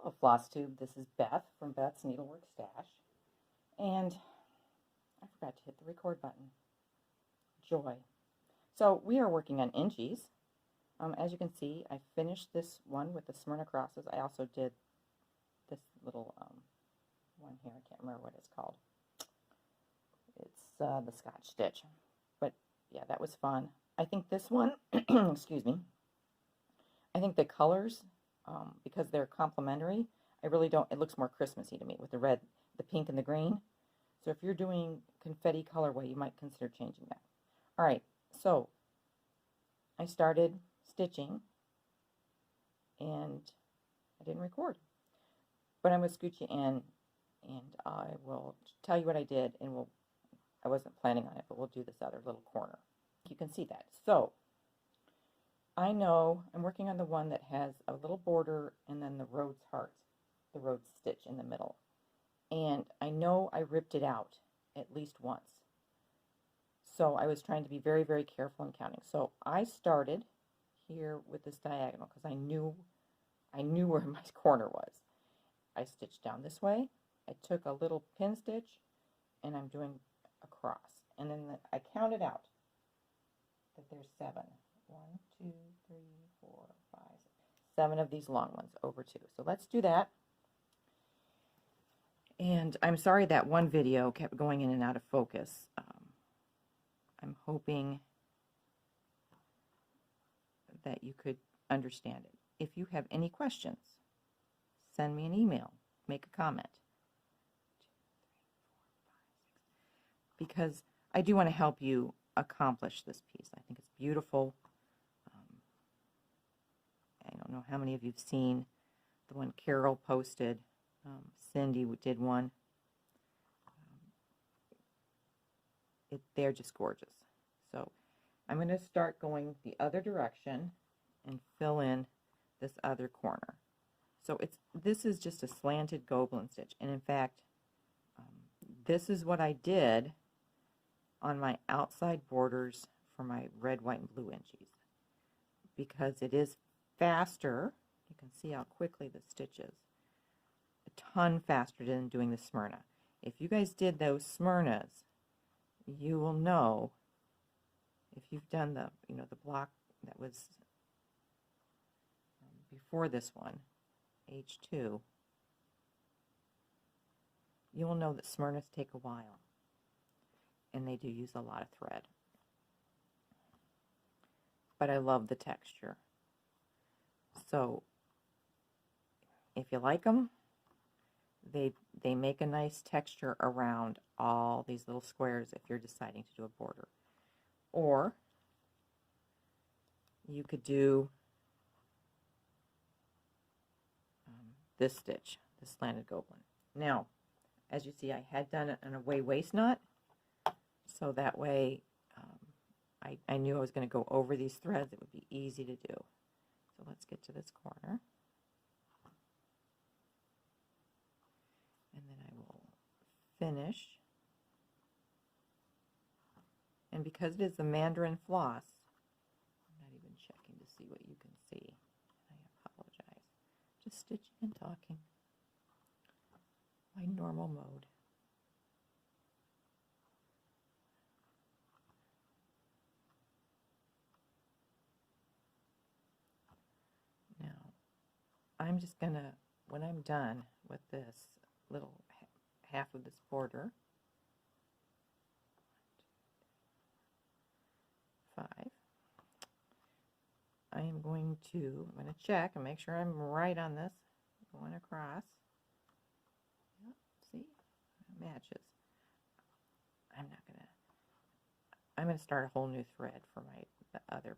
Hello, Flosstube. This is Beth from Beth's Needlework Stash. And I forgot to hit the record button. Joy. So we are working on Inchies. As you can see, I finished this one with the Smyrna crosses. I also did this little one here. I can't remember what it's called. It's the Scotch stitch. But yeah, that was fun. I think this one, excuse me, I think the colors, because they're complementary, I really don't, it looks more Christmassy to me with the red, the pink, and the green. So if you're doing confetti colorway, you might consider changing that. All right, so I started stitching, and I didn't record. But I'm going to scoot you in, and I will tell you what I did, and I wasn't planning on it, but we'll do this other little corner. You can see that. So I know I'm working on the one that has a little border and then the Rhodes heart, the Rhodes stitch in the middle. And I know I ripped it out at least once. So I was trying to be very, very careful in counting. So I started here with this diagonal because I knew where my corner was. I stitched down this way. I took a little pin stitch and I'm doing a cross. And then I counted out that there's 7. 1, 2, 3, 4, 5, 7 of these long ones over 2. So let's do that. And I'm sorry that one video kept going in and out of focus. I'm hoping that you could understand it. If you have any questions, send me an email, make a comment. Because I do want to help you accomplish this piece. I think it's beautiful. I don't know how many of you have seen the one Carol posted. Cindy did one. They're just gorgeous. So I'm going to start going the other direction and fill in this other corner. So this is just a slanted goblin stitch. And in fact, this is what I did on my outside borders for my red, white, and blue Inchies. Because it is faster. You can see how quickly the stitch is. A ton faster than doing the Smyrna. If you guys did those Smyrnas, you will know, if you've done the block that was before this one, H2, you will know that Smyrnas take a while, and they do use a lot of thread. But I love the texture. So if you like them, they make a nice texture around all these little squares if you're deciding to do a border. Or you could do this stitch, the slanted goblin. Now, as you see, I had done it in a way waist knot, so that way I knew I was going to go over these threads. It would be easy to do. So let's get to this corner. And then I will finish. And because it is the mandarin floss, I'm not even checking to see what you can see. I apologize. Just stitching and talking. My normal mode. I'm just going to, when I'm done with this little half of this border, 5, I'm going to check and make sure I'm right on this, going across. Yep, see, it matches. I'm going to start a whole new thread for the other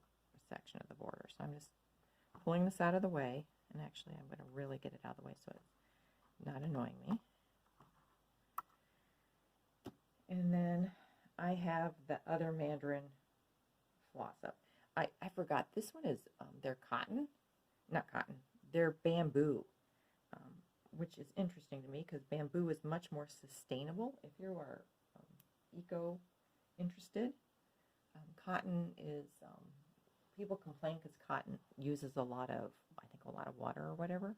section of the border. So I'm just pulling this out of the way. And actually, I'm going to really get it out of the way so it's not annoying me. And then I have the other mandarin floss up. I forgot, this one is, they're cotton. Not cotton. They're bamboo, which is interesting to me because bamboo is much more sustainable if you are eco-interested. Cotton is... people complain because cotton uses a lot of water or whatever.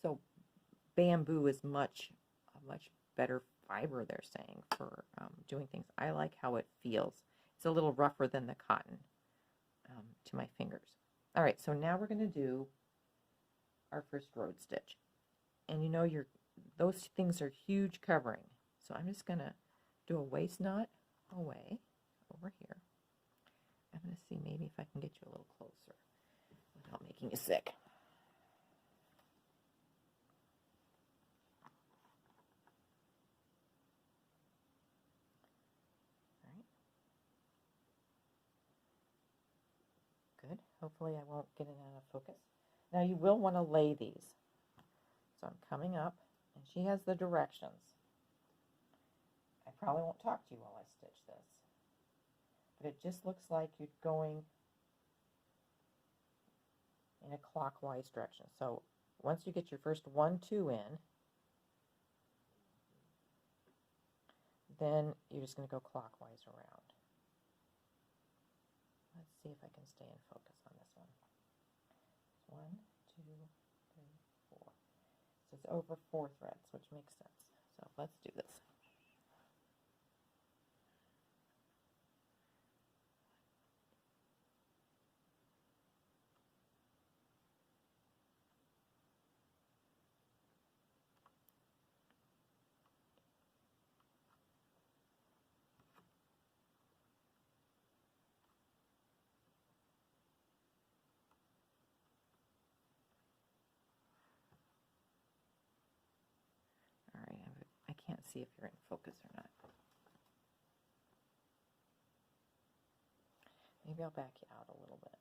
So bamboo is a much better fiber, they're saying, for doing things. I like how it feels. It's a little rougher than the cotton to my fingers. All right, so now we're going to do our first road stitch. And you know, those things are huge covering. So I'm just going to do a waist knot away over here. I'm going to see maybe if I can get you a little closer without making you sick. All right. Good. Hopefully I won't get it out of focus. Now you will want to lay these. So I'm coming up, and she has the directions. I probably won't talk to you while I stitch this, but it just looks like you're going in a clockwise direction. So once you get your first 1, 2 in, then you're just going to go clockwise around. Let's see if I can stay in focus on this one. 1, 2, 3, 4. So it's over 4 threads, which makes sense. So let's do this. All right, I can't see if you're in focus or not. Maybe I'll back you out a little bit.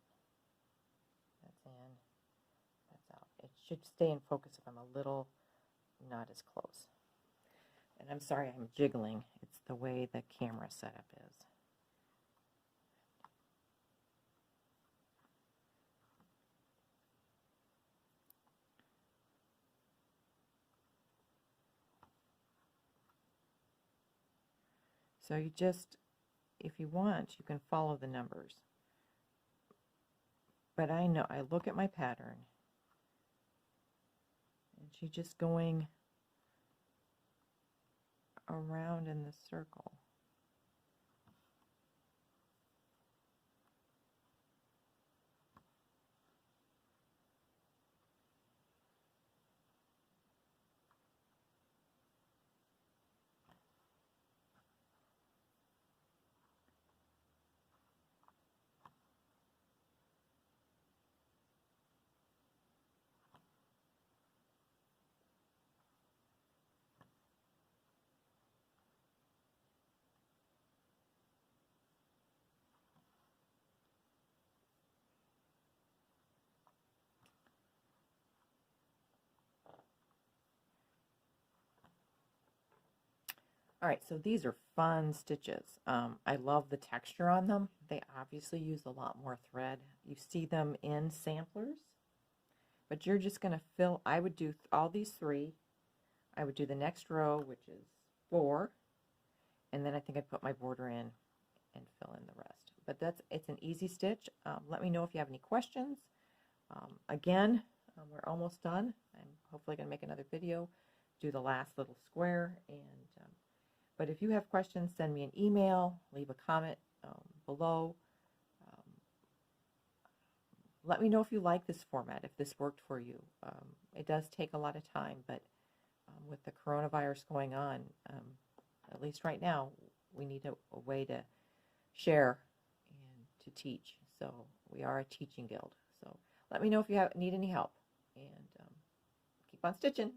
That's in, that's out. It should stay in focus if I'm a little not as close. And I'm sorry I'm jiggling. It's the way the camera setup is. So you just, if you want, you can follow the numbers. But I know, I look at my pattern, and she's just going around in the circle. All right, so these are fun stitches. I love the texture on them. They obviously use a lot more thread. You see them in samplers, but you're just going to fill. I would do all these 3. I would do the next row, which is 4, and then I think I'd put my border in and fill in the rest. But it's an easy stitch. Let me know if you have any questions. Again, we're almost done. I'm hopefully going to make another video, do the last little square, and but if you have questions, send me an email, leave a comment below. Let me know if you like this format, if this worked for you. It does take a lot of time, but with the coronavirus going on, at least right now, we need a way to share and to teach. So we are a teaching guild. So let me know if you need any help, and keep on stitching.